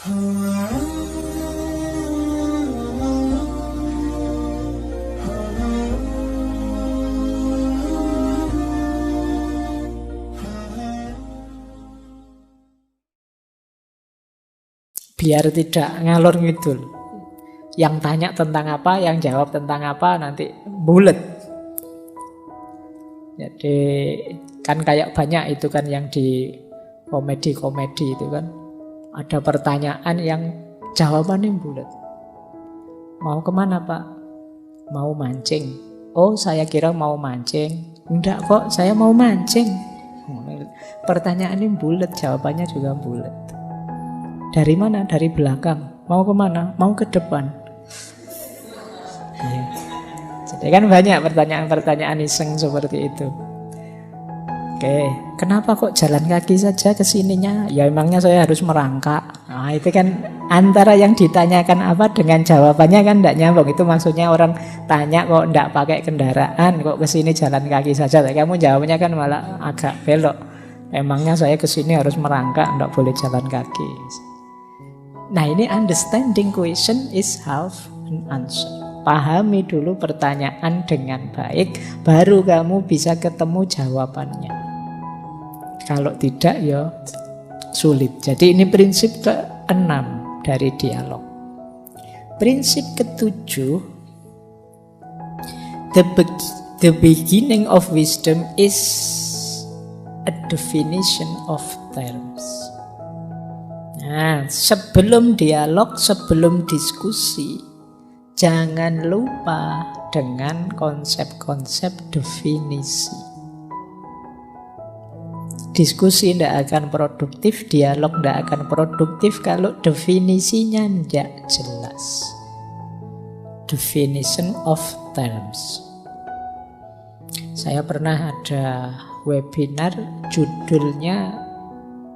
Biar tidak ngalor ngidul. Yang tanya tentang apa, yang jawab tentang apa, nanti bulet. Jadi kan kayak banyak itu kan yang di komedi-komedi itu kan. Ada pertanyaan yang jawabannya bulet. Mau kemana Pak? Mau mancing. Oh saya kira mau mancing. Enggak kok, saya mau mancing. Pertanyaannya bulet, jawabannya juga bulet. Dari mana? Dari belakang. Mau kemana? Mau ke depan. Ya. Jadi kan banyak pertanyaan-pertanyaan iseng seperti itu. Oke, kenapa kok jalan kaki saja ke sininya? Ya emangnya saya harus merangkak. Nah itu kan antara yang ditanyakan apa dengan jawabannya kan tidak nyambung. Itu maksudnya orang tanya kok tidak pakai kendaraan, kok ke sini jalan kaki saja. Tapi kamu jawabnya kan malah agak belok. Emangnya saya ke sini harus merangkak, tidak boleh jalan kaki. Nah ini understanding question is half an answer. Pahami dulu pertanyaan dengan baik, baru kamu bisa ketemu jawabannya. Kalau tidak ya sulit. Jadi ini prinsip ke-6 dari dialog. Prinsip ke-7, the beginning of wisdom is a definition of terms. Nah, sebelum dialog, sebelum diskusi, jangan lupa dengan konsep-konsep definisi. Diskusi tidak akan produktif, dialog tidak akan produktif kalau definisinya tidak jelas. Definition of terms. Saya pernah ada webinar, judulnya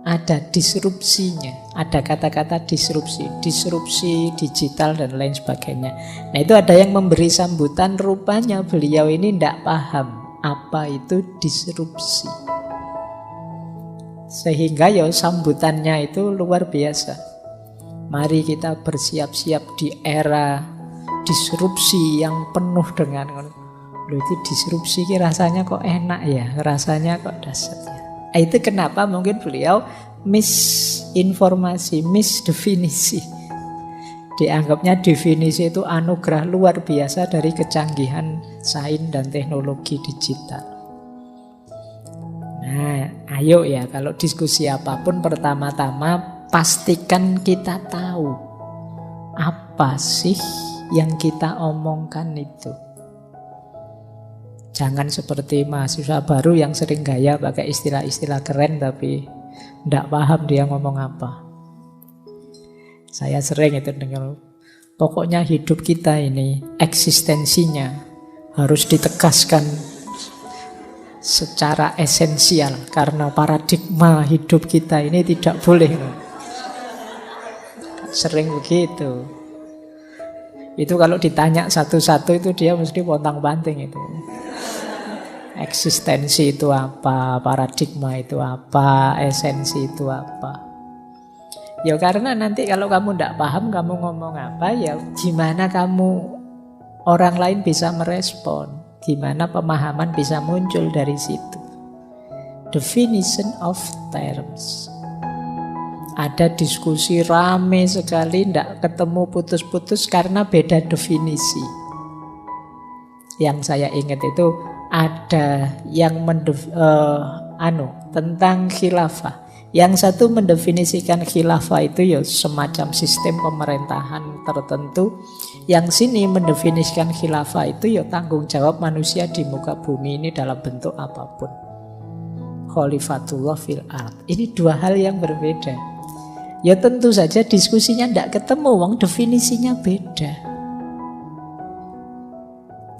ada disrupsinya, ada kata-kata disrupsi digital dan lain sebagainya. Nah itu ada yang memberi sambutan, rupanya beliau ini tidak paham apa itu disrupsi. Sehingga ya sambutannya itu luar biasa. Mari kita bersiap-siap di era disrupsi yang penuh dengan, loh itu disrupsi rasanya kok enak ya, rasanya kok dahsyat ya. Itu kenapa mungkin beliau misinformasi, misdefinisi. Dianggapnya definisi itu anugerah luar biasa dari kecanggihan sains dan teknologi digital. Nah, ayo ya kalau diskusi apapun pertama-tama pastikan kita tahu apa sih yang kita omongkan itu. Jangan seperti mahasiswa baru yang sering gaya pakai istilah-istilah keren tapi tidak paham dia ngomong apa. Saya sering itu dengar, pokoknya hidup kita ini eksistensinya harus ditegaskan secara esensial karena paradigma hidup kita ini tidak boleh. Sering begitu. Itu kalau ditanya satu-satu itu dia mesti pontang-panting itu. Eksistensi itu apa, paradigma itu apa, esensi itu apa. Ya karena nanti kalau kamu tidak paham kamu ngomong apa, ya gimana kamu orang lain bisa merespon, gimana pemahaman bisa muncul dari situ. Definition of terms. Ada diskusi rame sekali, tidak ketemu putus-putus karena beda definisi. Yang saya ingat itu ada yang tentang khilafah. Yang satu mendefinisikan khilafah itu ya semacam sistem pemerintahan tertentu. Yang sini mendefinisikan khilafah itu ya tanggung jawab manusia di muka bumi ini dalam bentuk apapun. Khalifatullah fil ard. Ini dua hal yang berbeda. Ya tentu saja diskusinya tidak ketemu, wong definisinya beda.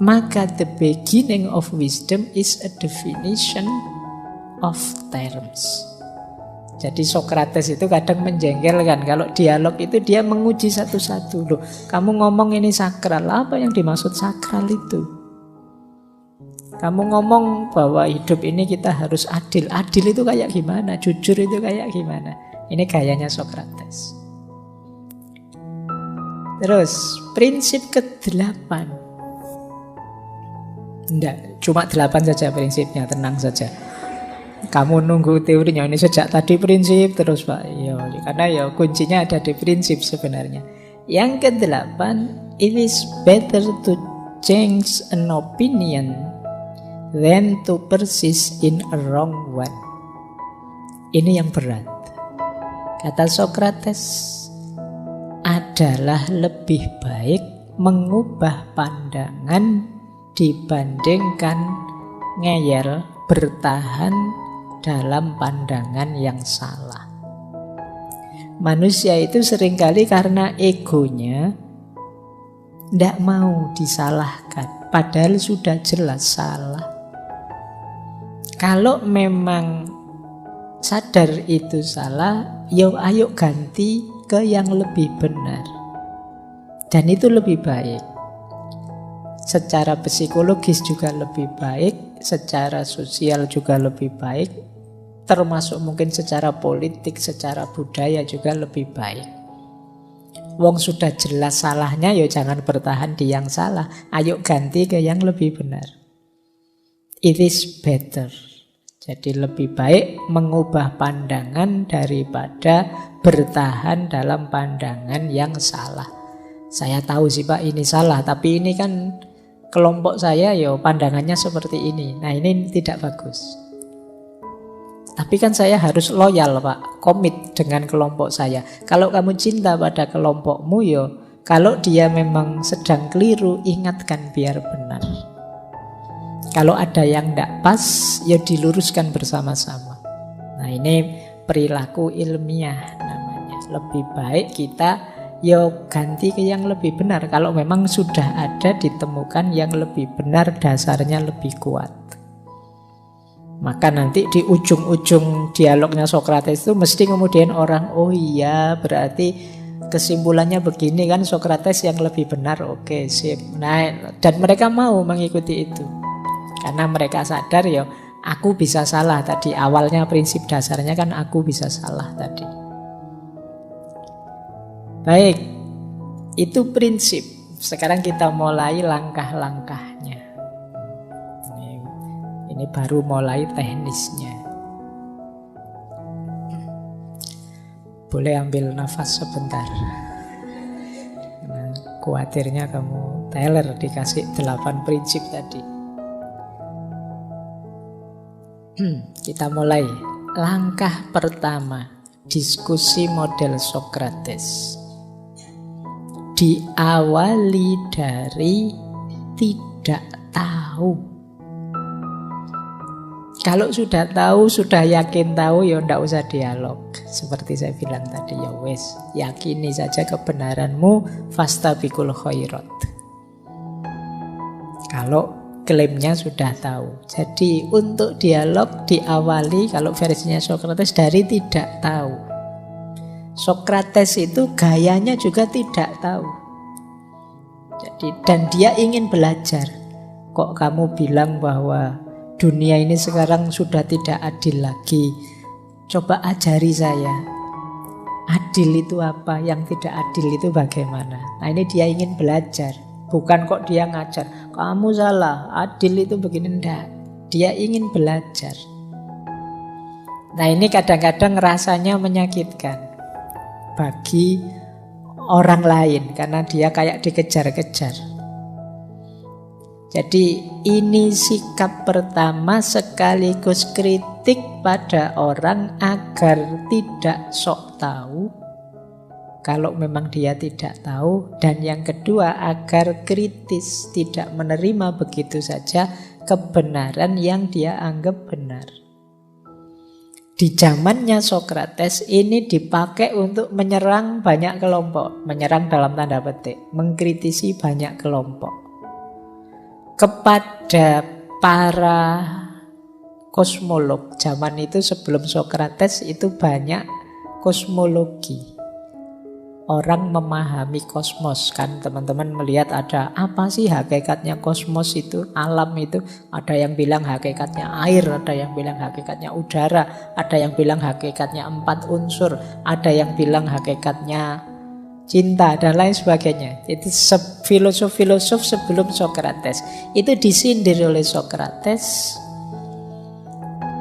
Maka the beginning of wisdom is a definition of terms. Jadi Socrates itu kadang menjengkelkan. Kalau dialog itu dia menguji satu-satu. Loh, kamu ngomong ini sakral, apa yang dimaksud sakral itu? Kamu ngomong bahwa hidup ini kita harus adil. Adil itu kayak gimana? Jujur itu kayak gimana? Ini gayanya Socrates. Terus prinsip ke-8. Enggak, cuma 8 saja prinsipnya, tenang saja. Kamu nunggu teorinya, ini sejak tadi prinsip terus Pak. Yo, karena ya kuncinya ada di prinsip sebenarnya. Yang ke-8, it is better to change an opinion than to persist in a wrong one. Ini yang berat. Kata Socrates, adalah lebih baik mengubah pandangan dibandingkan ngeyel, bertahan dalam pandangan yang salah. Manusia itu seringkali karena egonya tidak mau disalahkan, padahal sudah jelas salah. Kalau memang sadar itu salah, yo ayo ganti ke yang lebih benar. Dan itu lebih baik. Secara psikologis juga lebih baik, secara sosial juga lebih baik, termasuk mungkin secara politik, secara budaya juga lebih baik. Wong sudah jelas salahnya, ya jangan bertahan di yang salah. Ayo ganti ke yang lebih benar. It is better. Jadi lebih baik mengubah pandangan daripada bertahan dalam pandangan yang salah. Saya tahu sih Pak ini salah, tapi ini kan kelompok saya ya pandangannya seperti ini. Nah ini tidak bagus. Tapi kan saya harus loyal Pak, komit dengan kelompok saya. Kalau kamu cinta pada kelompokmu ya, kalau dia memang sedang keliru, ingatkan biar benar. Kalau ada yang tidak pas, ya diluruskan bersama-sama. Nah ini perilaku ilmiah namanya. Lebih baik kita ya ganti ke yang lebih benar. Kalau memang sudah ada ditemukan yang lebih benar, dasarnya lebih kuat. Maka nanti di ujung-ujung dialognya Socrates itu mesti kemudian orang, oh iya berarti kesimpulannya begini kan, Socrates yang lebih benar, oke sip. Nah, dan mereka mau mengikuti itu. Karena mereka sadar ya, aku bisa salah tadi. Awalnya prinsip dasarnya kan aku bisa salah tadi. Baik, itu prinsip. Sekarang kita mulai langkah-langkahnya. Ini baru mulai teknisnya. Boleh ambil nafas sebentar. Nah, khawatirnya kamu teler dikasih 8 prinsip tadi. Kita mulai. Langkah pertama, diskusi model Socrates. Diawali dari tidak tahu. Kalau sudah tahu, sudah yakin tahu, ya ndak usah dialog. Seperti saya bilang tadi, ya wes, yakini saja kebenaranmu, fastabiqul khairat. Kalau klaimnya sudah tahu. Jadi untuk dialog diawali kalau versinya Socrates dari tidak tahu. Socrates itu gayanya juga tidak tahu. Jadi dan dia ingin belajar. Kok kamu bilang bahwa dunia ini sekarang sudah tidak adil lagi? Coba ajari saya. Adil itu apa? Yang tidak adil itu bagaimana? Nah ini dia ingin belajar. Bukan kok dia ngajar, kamu salah, adil itu begini, enggak. Dia ingin belajar. Nah ini kadang-kadang rasanya menyakitkan bagi orang lain karena dia kayak dikejar-kejar. Jadi ini sikap pertama sekaligus kritik pada orang agar tidak sok tahu kalau memang dia tidak tahu. Dan yang kedua agar kritis, tidak menerima begitu saja kebenaran yang dia anggap benar. Di zamannya Socrates ini dipakai untuk menyerang banyak kelompok. Menyerang dalam tanda petik, mengkritisi banyak kelompok. Kepada para kosmolog zaman itu sebelum Socrates itu banyak kosmologi. Orang memahami kosmos kan, teman-teman melihat ada apa sih hakikatnya kosmos itu, alam itu. Ada yang bilang hakikatnya air, ada yang bilang hakikatnya udara, ada yang bilang hakikatnya 4 unsur, ada yang bilang hakikatnya cinta dan lain sebagainya. Itu filosof-filosof sebelum Sokrates itu disindir oleh Sokrates.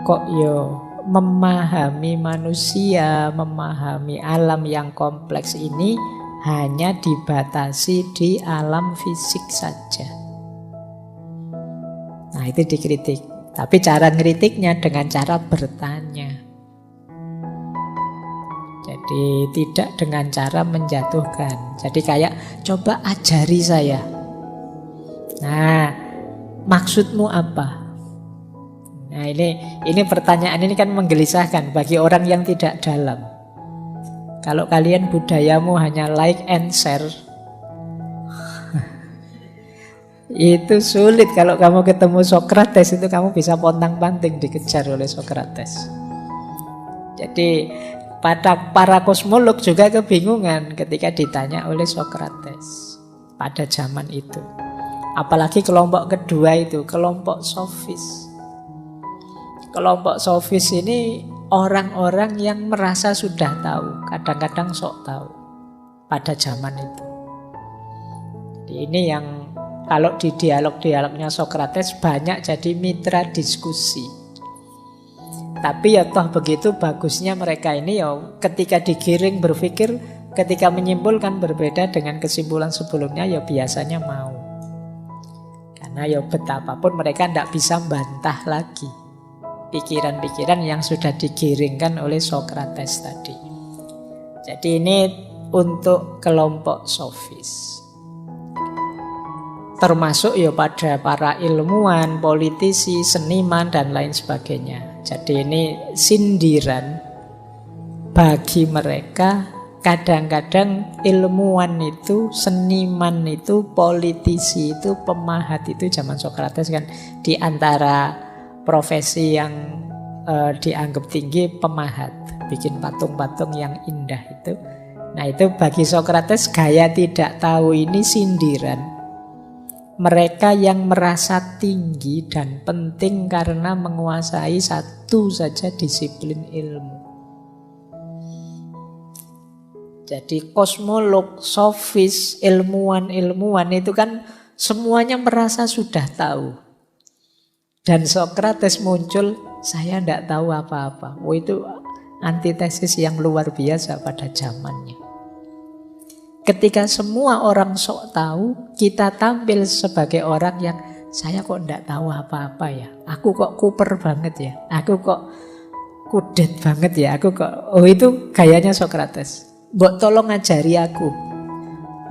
Kok yo memahami manusia, memahami alam yang kompleks ini hanya dibatasi di alam fisik saja. Nah, itu dikritik. Tapi cara ngeritiknya dengan cara bertanya. Jadi tidak dengan cara menjatuhkan. Jadi kayak coba ajari saya. Nah, maksudmu apa? Nah, ini pertanyaan ini kan menggelisahkan bagi orang yang tidak dalam. Kalau kalian budayamu hanya like and share, itu sulit. Kalau kamu ketemu Sokrates itu kamu bisa pontang-panting dikejar oleh Sokrates. Jadi para kosmolog juga kebingungan ketika ditanya oleh Sokrates pada zaman itu. Apalagi kelompok kedua itu, kelompok sofis. Kelompok sofis ini orang-orang yang merasa sudah tahu, kadang-kadang sok tahu pada zaman itu. Jadi ini yang kalau di dialog-dialognya Sokrates banyak jadi mitra diskusi. Tapi ya toh begitu bagusnya mereka ini ya ketika digiring berpikir, ketika menyimpulkan berbeda dengan kesimpulan sebelumnya ya biasanya mau. Karena ya betapapun mereka tidak bisa bantah lagi pikiran-pikiran yang sudah digiringkan oleh Sokrates tadi. Jadi ini untuk kelompok sofis. Termasuk ya pada para ilmuwan, politisi, seniman dan lain sebagainya. Jadi ini sindiran bagi mereka. Kadang-kadang ilmuwan itu, seniman itu, politisi itu, pemahat itu zaman Sokrates kan di antara profesi yang dianggap tinggi pemahat, bikin patung-patung yang indah itu. Nah itu bagi Sokrates gaya tidak tahu ini sindiran. Mereka yang merasa tinggi dan penting karena menguasai satu saja disiplin ilmu. Jadi kosmolog, sofis, ilmuwan itu kan semuanya merasa sudah tahu. Dan Sokrates muncul, saya tidak tahu apa-apa. Oh, itu antitesis yang luar biasa pada zamannya. Ketika semua orang sok tahu, kita tampil sebagai orang yang saya kok tidak tahu apa-apa ya. Aku kok kuper banget ya. Aku kok kudet banget ya. Aku kok, oh itu gayanya Sokrates. Mbok tolong ngajari aku.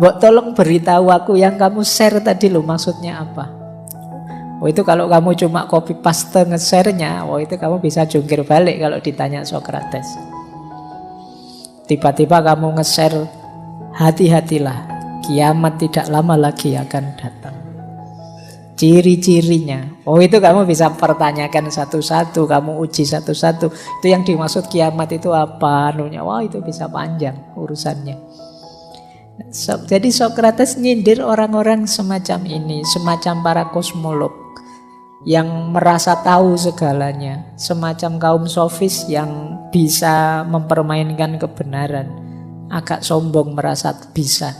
Mbok tolong beritahu aku yang kamu share tadi loh maksudnya apa. Oh itu kalau kamu cuma copy paste nge-share-nya, oh itu kamu bisa jungkir balik kalau ditanya Sokrates. Tiba-tiba kamu nge-share, hati-hatilah, kiamat tidak lama lagi akan datang. Ciri-cirinya, oh itu kamu bisa pertanyakan satu-satu, kamu uji satu-satu. Itu yang dimaksud kiamat itu apa? Wah itu bisa panjang urusannya. Jadi Sokrates nyindir orang-orang semacam ini, semacam para kosmolog yang merasa tahu segalanya, semacam kaum sofis yang bisa mempermainkan kebenaran, agak sombong merasa bisa,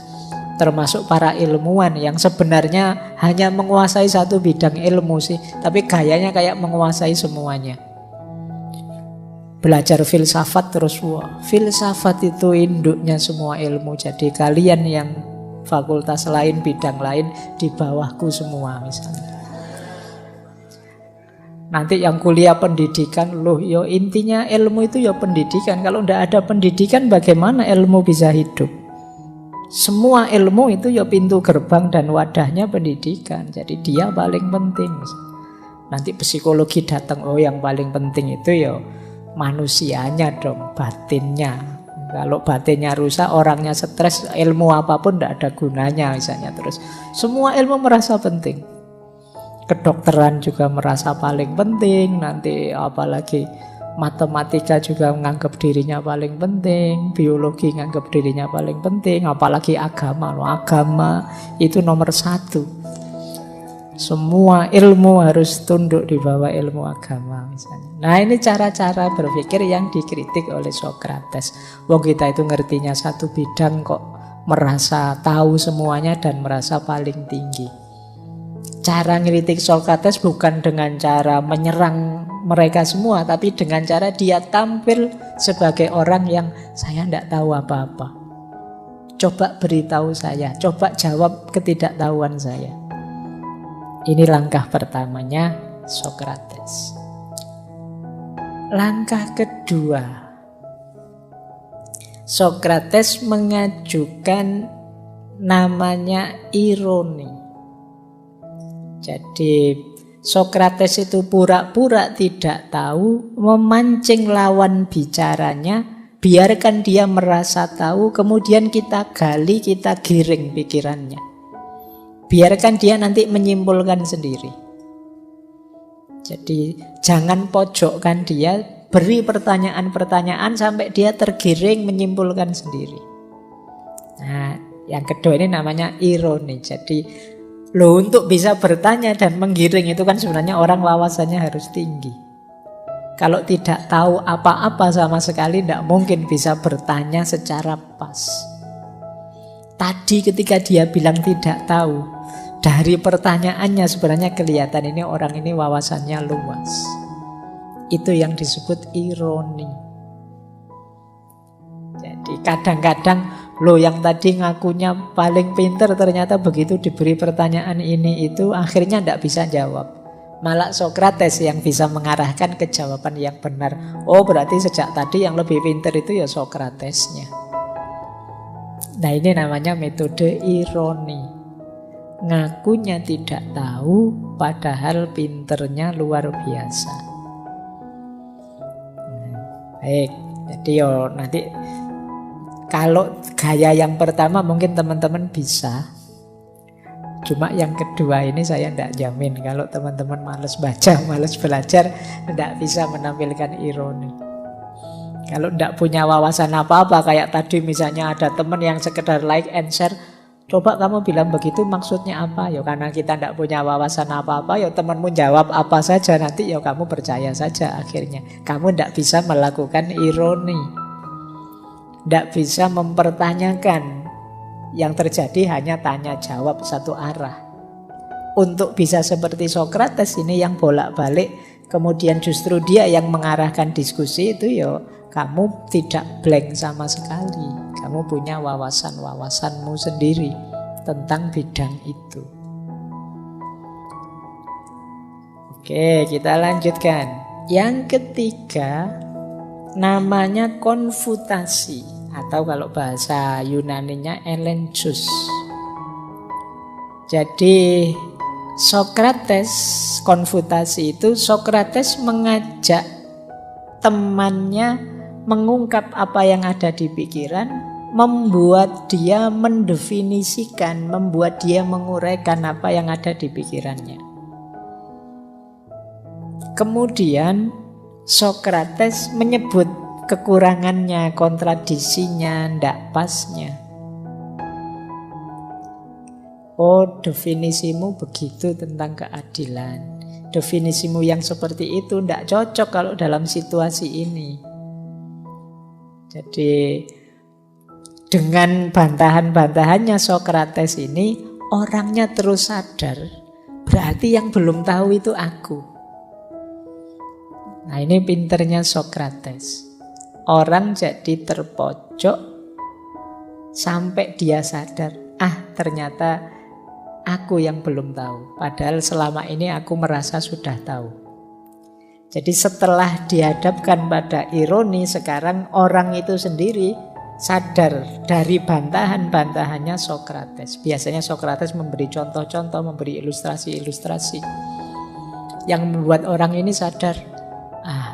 termasuk para ilmuwan yang sebenarnya hanya menguasai satu bidang ilmu sih, tapi gayanya kayak menguasai semuanya. Belajar filsafat terus, wah filsafat itu induknya semua ilmu, jadi kalian yang fakultas lain, bidang lain di bawahku semua misalnya. Nanti yang kuliah pendidikan, loh yo intinya ilmu itu ya pendidikan. Kalau tidak ada pendidikan bagaimana ilmu bisa hidup? Semua ilmu itu ya pintu gerbang dan wadahnya pendidikan. Jadi dia paling penting. Nanti psikologi datang, oh yang paling penting itu ya manusianya dong, batinnya. Kalau batinnya rusak, orangnya stres, ilmu apapun tidak ada gunanya misalnya. Terus semua ilmu merasa penting. Kedokteran juga merasa paling penting, nanti apalagi matematika juga menganggap dirinya paling penting, biologi menganggap dirinya paling penting, apalagi agama. Agama itu nomor satu. Semua ilmu harus tunduk di bawah ilmu agama misalnya. Nah ini cara-cara berpikir yang dikritik oleh Sokrates. Wong kita itu ngertinya satu bidang kok merasa tahu semuanya dan merasa paling tinggi. Cara ngelitik Socrates bukan dengan cara menyerang mereka semua, tapi dengan cara dia tampil sebagai orang yang saya tidak tahu apa-apa. Coba beritahu saya, coba jawab ketidaktahuan saya. Ini langkah pertamanya Socrates. Langkah kedua, Socrates mengajukan namanya ironi. Jadi Socrates itu pura-pura tidak tahu, memancing lawan bicaranya, biarkan dia merasa tahu, kemudian kita gali, kita giring pikirannya. Biarkan dia nanti menyimpulkan sendiri. Jadi jangan pojokkan dia, beri pertanyaan-pertanyaan sampai dia tergiring menyimpulkan sendiri. Nah, yang kedua ini namanya ironi. Jadi untuk bisa bertanya dan menggiring itu kan sebenarnya orang wawasannya harus tinggi. Kalau tidak tahu apa-apa sama sekali, tidak mungkin bisa bertanya secara pas. Tadi ketika dia bilang tidak tahu, dari pertanyaannya sebenarnya kelihatan ini orang ini wawasannya luas. Itu yang disebut ironi. Jadi kadang-kadang yang tadi ngakunya paling pinter ternyata begitu diberi pertanyaan ini itu akhirnya tidak bisa jawab. Malah Socrates yang bisa mengarahkan ke jawaban yang benar. Oh, berarti sejak tadi yang lebih pinter itu ya Socratesnya. Nah, ini namanya metode ironi. Ngakunya tidak tahu padahal pinternya luar biasa. Baik, jadi nanti kalau gaya yang pertama mungkin teman-teman bisa. Cuma yang kedua ini saya tidak jamin. Kalau teman-teman malas baca, malas belajar, tidak bisa menampilkan ironi. Kalau tidak punya wawasan apa-apa, kayak tadi misalnya ada teman yang sekedar like and share, coba kamu bilang begitu maksudnya apa? Ya karena kita tidak punya wawasan apa-apa, ya temanmu jawab apa saja, nanti ya kamu percaya saja akhirnya. Kamu tidak bisa melakukan ironi, tidak bisa mempertanyakan. Yang terjadi hanya tanya jawab satu arah. Untuk bisa seperti Socrates ini yang bolak-balik, kemudian justru dia yang mengarahkan diskusi itu, ya kamu tidak blank sama sekali. Kamu punya wawasan-wawasanmu sendiri tentang bidang itu. Oke, kita lanjutkan. Yang ketiga namanya konfutasi, atau kalau bahasa Yunaninya elenchus. Jadi Socrates, konfutasi itu Socrates mengajak temannya mengungkap apa yang ada di pikiran, membuat dia mendefinisikan, membuat dia menguraikan apa yang ada di pikirannya. Kemudian Socrates menyebut kekurangannya, kontradisinya, ndak pasnya. Oh, definisimu begitu tentang keadilan. Definisimu yang seperti itu ndak cocok kalau dalam situasi ini. Jadi dengan bantahan-bantahannya Socrates ini, orangnya terus sadar, berarti yang belum tahu itu aku. Nah, ini pinternya Socrates. Orang jadi terpojok sampai dia sadar, ternyata aku yang belum tahu. Padahal selama ini aku merasa sudah tahu. Jadi setelah dihadapkan pada ironi, sekarang orang itu sendiri sadar dari bantahan-bantahannya Socrates. Biasanya Socrates memberi contoh-contoh, memberi ilustrasi-ilustrasi yang membuat orang ini sadar,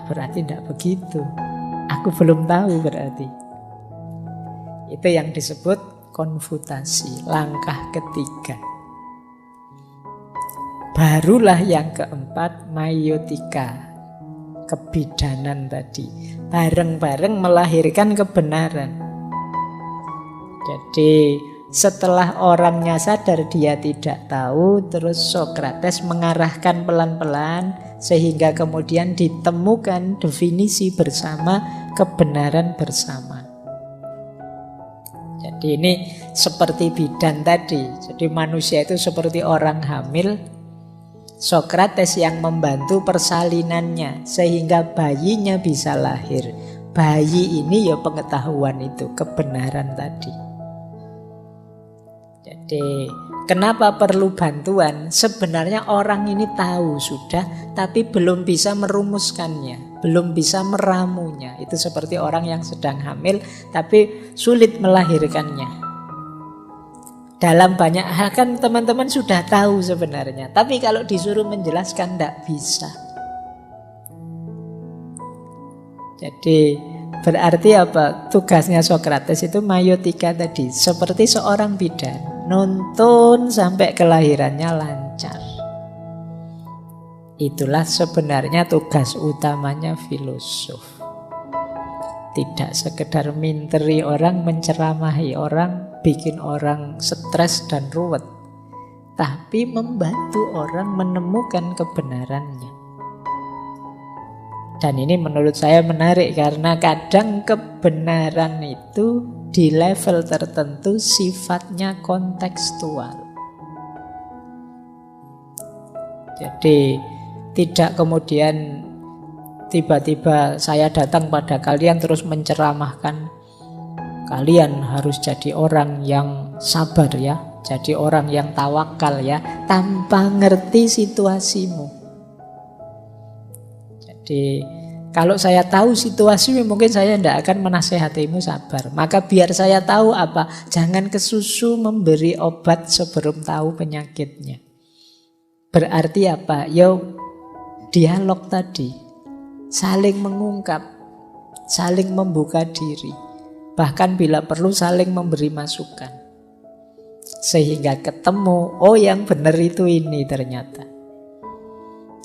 berarti tidak begitu. Aku belum tahu berarti. Itu yang disebut konfutasi, langkah ketiga. Barulah yang keempat, maiotika, kebidanan tadi. Bareng-bareng melahirkan kebenaran. Jadi setelah orangnya sadar dia tidak tahu, terus Socrates mengarahkan pelan-pelan sehingga kemudian ditemukan definisi bersama, kebenaran bersama. Jadi ini seperti bidan tadi. Jadi manusia itu seperti orang hamil. Sokrates yang membantu persalinannya sehingga bayinya bisa lahir. Bayi ini ya pengetahuan itu, kebenaran tadi. Jadi kenapa perlu bantuan? Sebenarnya orang ini tahu sudah, tapi belum bisa merumuskannya, belum bisa meramunya. Itu seperti orang yang sedang hamil tapi sulit melahirkannya. Dalam banyak hal kan teman-teman sudah tahu sebenarnya, tapi kalau disuruh menjelaskan tidak bisa. Jadi berarti apa? Tugasnya Sokrates itu maiotika tadi, seperti seorang bidan, nuntun sampai kelahirannya lancar. Itulah sebenarnya tugas utamanya filosof. Tidak sekedar minteri orang, menceramahi orang, bikin orang stres dan ruwet, tapi membantu orang menemukan kebenarannya. Dan ini menurut saya menarik karena kadang kebenaran itu di level tertentu sifatnya kontekstual. Jadi tidak kemudian tiba-tiba saya datang pada kalian terus menceramahkan kalian harus jadi orang yang sabar ya, jadi orang yang tawakal ya, tanpa ngerti situasimu. Jadi kalau saya tahu situasimu mungkin saya tidak akan menasehatimu sabar. Maka biar saya tahu apa, jangan kesusu memberi obat sebelum tahu penyakitnya. Berarti apa? Ya dialog tadi. Saling mengungkap, saling membuka diri, bahkan bila perlu saling memberi masukan. Sehingga ketemu, oh yang benar itu ini ternyata.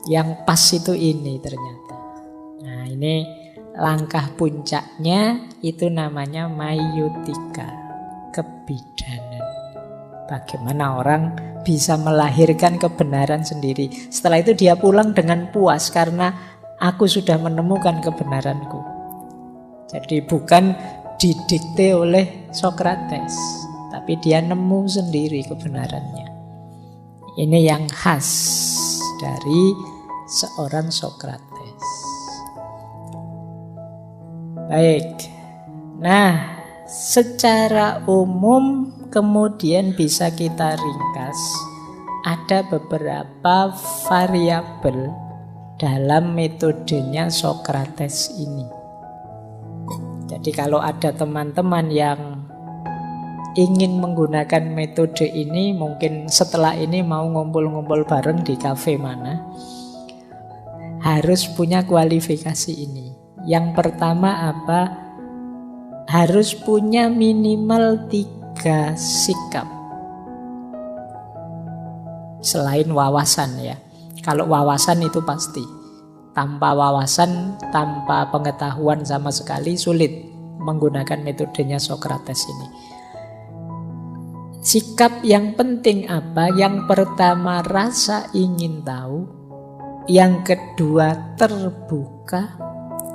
Yang pas itu ini ternyata. Nah ini langkah puncaknya itu namanya maiotika, kebidanan. Bagaimana orang bisa melahirkan kebenaran sendiri. Setelah itu dia pulang dengan puas karena aku sudah menemukan kebenaranku. Jadi bukan didikte oleh Sokrates, tapi dia nemu sendiri kebenarannya. Ini yang khas dari seorang Sokrates. Baik. Nah, secara umum kemudian bisa kita ringkas. Ada beberapa variabel dalam metodenya Sokrates ini. Jadi kalau ada teman-teman yang ingin menggunakan metode ini, mungkin setelah ini mau ngumpul-ngumpul bareng di kafe mana, harus punya kualifikasi ini. Yang pertama apa? Harus punya minimal 3 sikap. Selain wawasan ya. Kalau wawasan itu pasti. Tanpa wawasan, tanpa pengetahuan sama sekali sulit menggunakan metodenya Sokrates ini. Sikap yang penting apa? Yang pertama rasa ingin tahu. Yang kedua terbuka.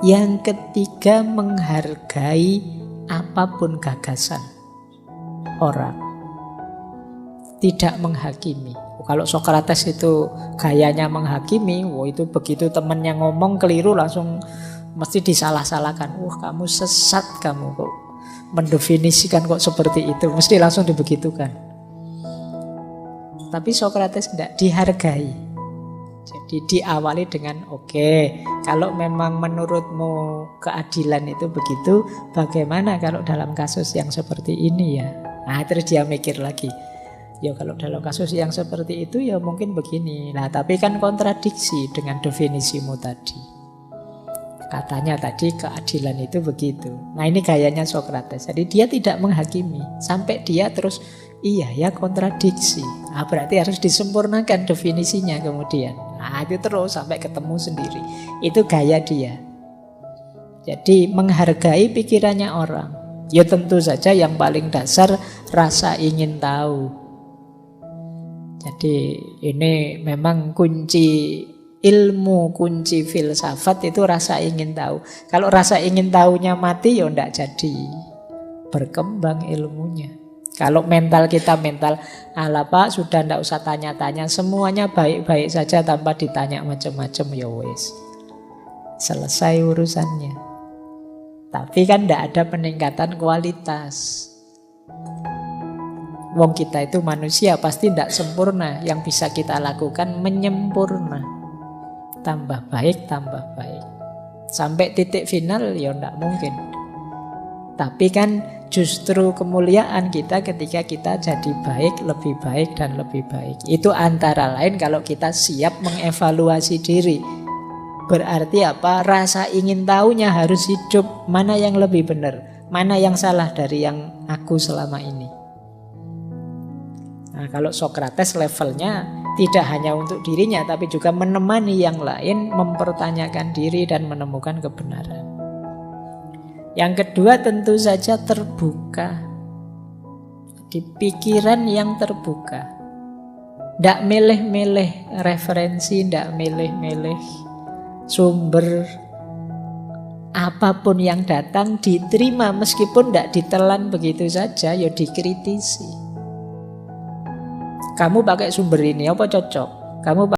Yang ketiga menghargai apapun gagasan orang. Tidak menghakimi. Kalau Sokrates itu gayanya menghakimi, itu begitu temannya ngomong keliru langsung mesti disalah-salahkan. Kamu sesat kamu kok mendefinisikan kok seperti itu, mesti langsung dibegitukan. Tapi Sokrates tidak, dihargai. Jadi diawali dengan oke, kalau memang menurutmu keadilan itu begitu, bagaimana kalau dalam kasus yang seperti ini ya? Nah, terus dia mikir lagi. Ya kalau dalam kasus yang seperti itu ya mungkin begini. Nah tapi kan kontradiksi dengan definisimu tadi. Katanya tadi keadilan itu begitu. Nah ini gayanya Sokrates. Jadi dia tidak menghakimi. Sampai dia terus iya ya kontradiksi. Nah berarti harus disempurnakan definisinya kemudian. Nah itu terus sampai ketemu sendiri. Itu gaya dia. Jadi menghargai pikirannya orang. Ya tentu saja yang paling dasar rasa ingin tahu. Jadi ini memang kunci ilmu, kunci filsafat itu rasa ingin tahu. Kalau rasa ingin tahunya mati ya enggak jadi. berkembang ilmunya. Kalau mental kita mental, alah Pak sudah ndak usah tanya-tanya, semuanya baik-baik saja tanpa ditanya macam-macam, ya wes. Selesai urusannya. Tapi kan ndak ada peningkatan kualitas. Wong kita itu manusia, pasti ndak sempurna. Yang bisa kita lakukan menyempurna. Tambah baik, tambah baik. Sampai titik final ya ndak mungkin. Tapi kan justru kemuliaan kita ketika kita jadi baik, dan lebih baik. Itu antara lain kalau kita siap mengevaluasi diri. Berarti apa? Rasa ingin tahunya harus hidup. Mana yang lebih benar? Mana yang salah dari yang aku selama ini? Nah, kalau Sokrates levelnya tidak hanya untuk dirinya, tapi juga menemani yang lain mempertanyakan diri dan menemukan kebenaran. Yang kedua tentu saja terbuka. Di pikiran yang terbuka. Tidak milih-milih referensi, tidak milih-milih sumber. Apapun yang datang diterima meskipun tidak ditelan begitu saja, ya dikritisi. Kamu pakai sumber ini, apa cocok? Kamu